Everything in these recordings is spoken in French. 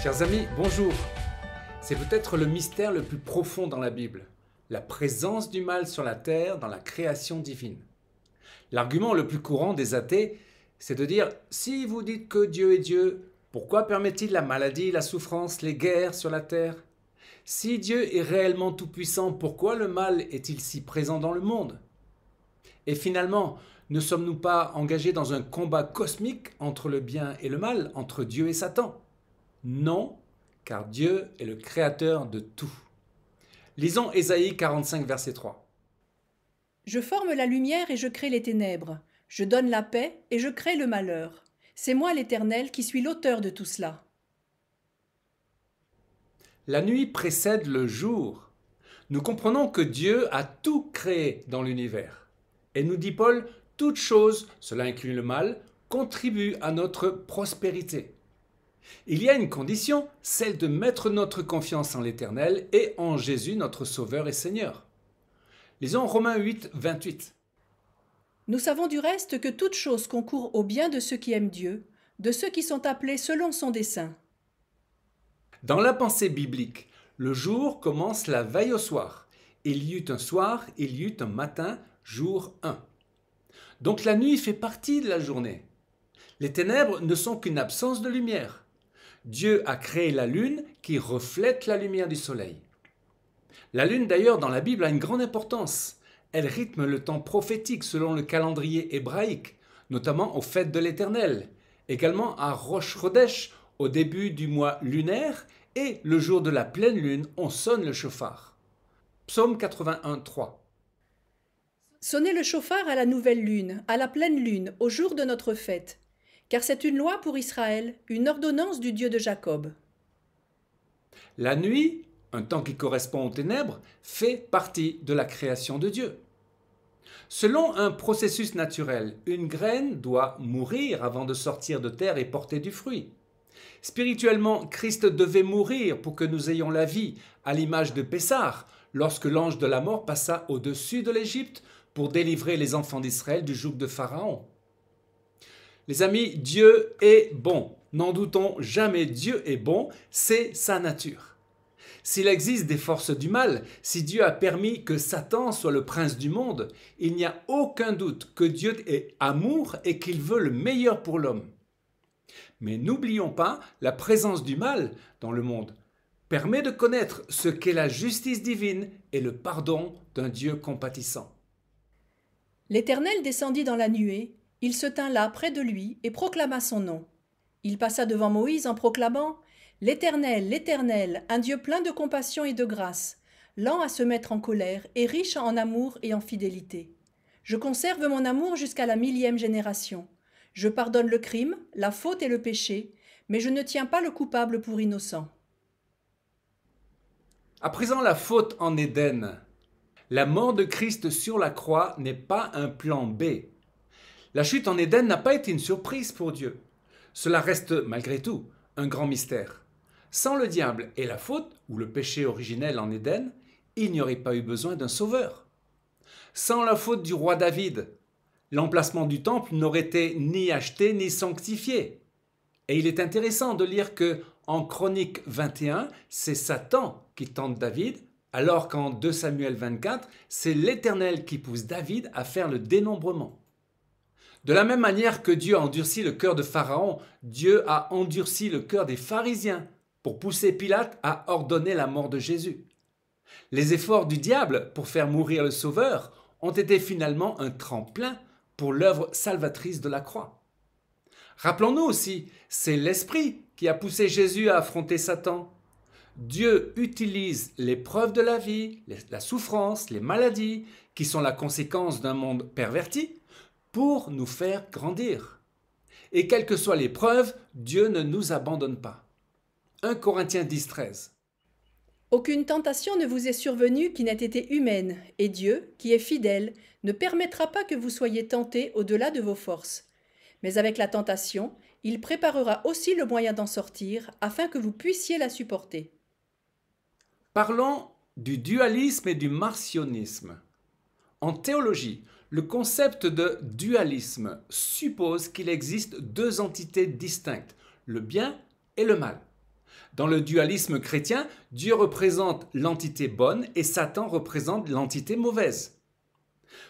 Chers amis, bonjour. C'est peut-être le mystère le plus profond dans la Bible, la présence du mal sur la terre dans la création divine. L'argument le plus courant des athées, c'est de dire « Si vous dites que Dieu est Dieu, pourquoi permet-il la maladie, la souffrance, les guerres sur la terre ? Si Dieu est réellement tout-puissant, pourquoi le mal est-il si présent dans le monde ? Et finalement, ne sommes-nous pas engagés dans un combat cosmique entre le bien et le mal, entre Dieu et Satan ? Non, car Dieu est le créateur de tout. Lisons Ésaïe 45, verset 3. Je forme la lumière et je crée les ténèbres. Je donne la paix et je crée le malheur. C'est moi l'Éternel qui suis l'auteur de tout cela. La nuit précède le jour. Nous comprenons que Dieu a tout créé dans l'univers. Et nous dit Paul, toute chose, cela inclut le mal, contribue à notre prospérité. Il y a une condition, celle de mettre notre confiance en l'Éternel et en Jésus, notre Sauveur et Seigneur. Lisons Romains 8, 28. Nous savons du reste que toute chose concourt au bien de ceux qui aiment Dieu, de ceux qui sont appelés selon son dessein. Dans la pensée biblique, le jour commence la veille au soir. Il y eut un soir, il y eut un matin, jour 1. Donc la nuit fait partie de la journée. Les ténèbres ne sont qu'une absence de lumière. Dieu a créé la lune qui reflète la lumière du soleil. La lune d'ailleurs dans la Bible a une grande importance. Elle rythme le temps prophétique selon le calendrier hébraïque, notamment aux fêtes de l'Éternel, également à Rosh Chodesh au début du mois lunaire et le jour de la pleine lune, on sonne le chauffard. Psaume 81, 3. Sonnez le chauffard à la nouvelle lune, à la pleine lune, au jour de notre fête. Car c'est une loi pour Israël, une ordonnance du Dieu de Jacob. La nuit, un temps qui correspond aux ténèbres, fait partie de la création de Dieu. Selon un processus naturel, une graine doit mourir avant de sortir de terre et porter du fruit. Spirituellement, Christ devait mourir pour que nous ayons la vie, à l'image de Pessah, lorsque l'ange de la mort passa au-dessus de l'Égypte pour délivrer les enfants d'Israël du joug de Pharaon. Les amis, Dieu est bon. N'en doutons jamais, Dieu est bon, c'est sa nature. S'il existe des forces du mal, si Dieu a permis que Satan soit le prince du monde, il n'y a aucun doute que Dieu est amour et qu'il veut le meilleur pour l'homme. Mais n'oublions pas, la présence du mal dans le monde permet de connaître ce qu'est la justice divine et le pardon d'un Dieu compatissant. L'Éternel descendit dans la nuée, il se tint là près de lui et proclama son nom. Il passa devant Moïse en proclamant « L'Éternel, l'Éternel, un Dieu plein de compassion et de grâce, lent à se mettre en colère et riche en amour et en fidélité. Je conserve mon amour jusqu'à la 1000e génération. Je pardonne le crime, la faute et le péché, mais je ne tiens pas le coupable pour innocent. » À présent, la faute en Éden. La mort de Christ sur la croix n'est pas un plan B. La chute en Éden n'a pas été une surprise pour Dieu. Cela reste, malgré tout, un grand mystère. Sans le diable et la faute, ou le péché originel en Éden, il n'y aurait pas eu besoin d'un sauveur. Sans la faute du roi David, l'emplacement du temple n'aurait été ni acheté ni sanctifié. Et il est intéressant de lire que, en Chronique 21, c'est Satan qui tente David, alors qu'en 2 Samuel 24, c'est l'Éternel qui pousse David à faire le dénombrement. De la même manière que Dieu a endurci le cœur de Pharaon, Dieu a endurci le cœur des pharisiens pour pousser Pilate à ordonner la mort de Jésus. Les efforts du diable pour faire mourir le Sauveur ont été finalement un tremplin pour l'œuvre salvatrice de la croix. Rappelons-nous aussi, c'est l'Esprit qui a poussé Jésus à affronter Satan. Dieu utilise l'épreuve de la vie, la souffrance, les maladies, qui sont la conséquence d'un monde perverti, pour nous faire grandir. Et quelle que soit l'épreuve, Dieu ne nous abandonne pas. 1 Corinthiens 10, 13. Aucune tentation ne vous est survenue qui n'ait été humaine, et Dieu, qui est fidèle, ne permettra pas que vous soyez tentés au-delà de vos forces. Mais avec la tentation, il préparera aussi le moyen d'en sortir, afin que vous puissiez la supporter. Parlons du dualisme et du marcionisme. En théologie, le concept de dualisme suppose qu'il existe deux entités distinctes, le bien et le mal. Dans le dualisme chrétien, Dieu représente l'entité bonne et Satan représente l'entité mauvaise.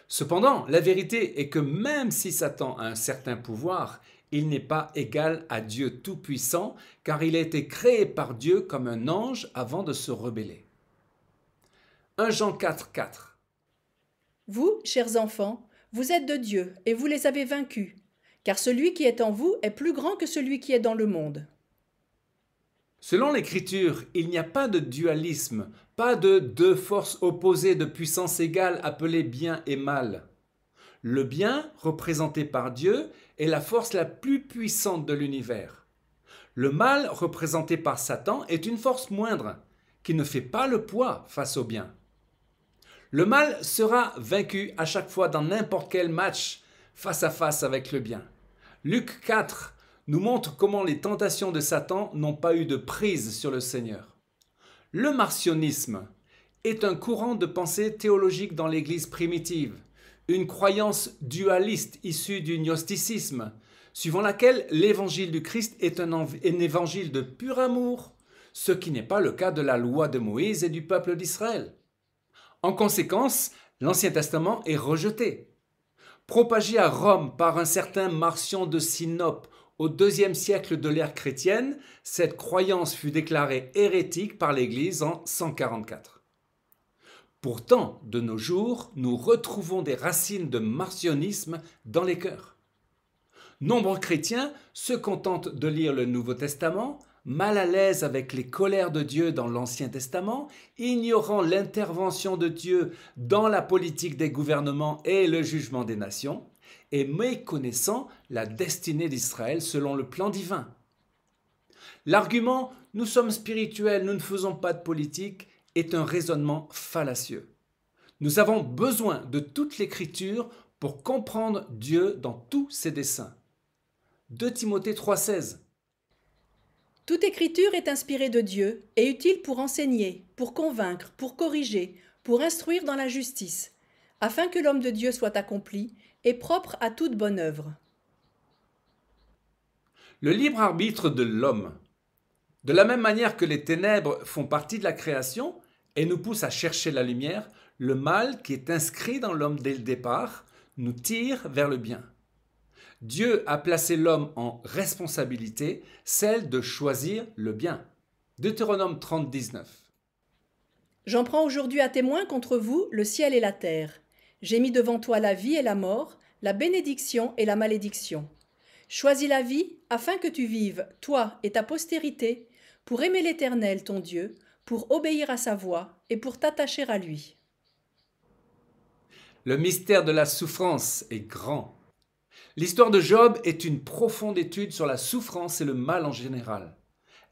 Cependant, la vérité est que même si Satan a un certain pouvoir, il n'est pas égal à Dieu Tout-Puissant, car il a été créé par Dieu comme un ange avant de se rebeller. 1 Jean 4, 4. Vous, chers enfants, vous êtes de Dieu et vous les avez vaincus, car celui qui est en vous est plus grand que celui qui est dans le monde. Selon l'Écriture, il n'y a pas de dualisme, pas de deux forces opposées de puissance égale appelées bien et mal. Le bien, représenté par Dieu, est la force la plus puissante de l'univers. Le mal, représenté par Satan, est une force moindre, qui ne fait pas le poids face au bien. Le mal sera vaincu à chaque fois dans n'importe quel match face à face avec le bien. Luc 4 nous montre comment les tentations de Satan n'ont pas eu de prise sur le Seigneur. Le marcionisme est un courant de pensée théologique dans l'Église primitive, une croyance dualiste issue du gnosticisme, suivant laquelle l'évangile du Christ est un évangile de pur amour, ce qui n'est pas le cas de la loi de Moïse et du peuple d'Israël. En conséquence, l'Ancien Testament est rejeté. Propagé à Rome par un certain Marcion de Sinope au IIe siècle de l'ère chrétienne, cette croyance fut déclarée hérétique par l'Église en 144. Pourtant, de nos jours, nous retrouvons des racines de marcionisme dans les cœurs. Nombreux chrétiens se contentent de lire le Nouveau Testament, mal à l'aise avec les colères de Dieu dans l'Ancien Testament, ignorant l'intervention de Dieu dans la politique des gouvernements et le jugement des nations, et méconnaissant la destinée d'Israël selon le plan divin. L'argument « nous sommes spirituels, nous ne faisons pas de politique » est un raisonnement fallacieux. Nous avons besoin de toute l'Écriture pour comprendre Dieu dans tous ses desseins. 2 Timothée 3,16. Toute écriture est inspirée de Dieu et utile pour enseigner, pour convaincre, pour corriger, pour instruire dans la justice, afin que l'homme de Dieu soit accompli et propre à toute bonne œuvre. Le libre arbitre de l'homme. De la même manière que les ténèbres font partie de la création et nous poussent à chercher la lumière, le mal qui est inscrit dans l'homme dès le départ nous tire vers le bien. Dieu a placé l'homme en responsabilité, celle de choisir le bien. Deutéronome 30, 19. J'en prends aujourd'hui à témoin contre vous le ciel et la terre. J'ai mis devant toi la vie et la mort, la bénédiction et la malédiction. Choisis la vie afin que tu vives, toi et ta postérité, pour aimer l'Éternel ton Dieu, pour obéir à sa voix et pour t'attacher à lui. Le mystère de la souffrance est grand. L'histoire de Job est une profonde étude sur la souffrance et le mal en général.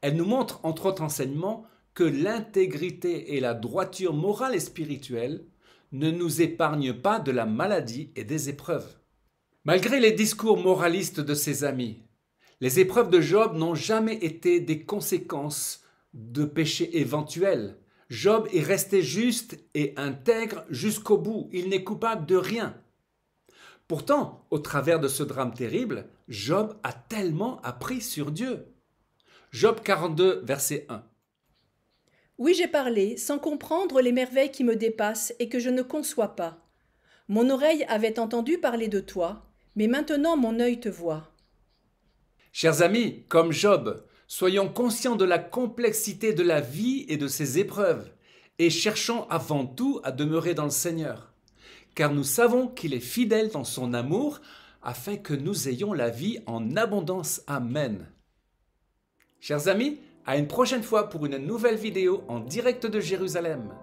Elle nous montre, entre autres enseignements, que l'intégrité et la droiture morale et spirituelle ne nous épargnent pas de la maladie et des épreuves. Malgré les discours moralistes de ses amis, les épreuves de Job n'ont jamais été des conséquences de péchés éventuels. Job est resté juste et intègre jusqu'au bout. Il n'est coupable de rien. Pourtant, au travers de ce drame terrible, Job a tellement appris sur Dieu. Job 42, verset 1. Oui, j'ai parlé, sans comprendre les merveilles qui me dépassent et que je ne conçois pas. Mon oreille avait entendu parler de toi, mais maintenant mon œil te voit. Chers amis, comme Job, soyons conscients de la complexité de la vie et de ses épreuves, et cherchons avant tout à demeurer dans le Seigneur. Car nous savons qu'il est fidèle dans son amour, afin que nous ayons la vie en abondance. Amen. Chers amis, à une prochaine fois pour une nouvelle vidéo en direct de Jérusalem.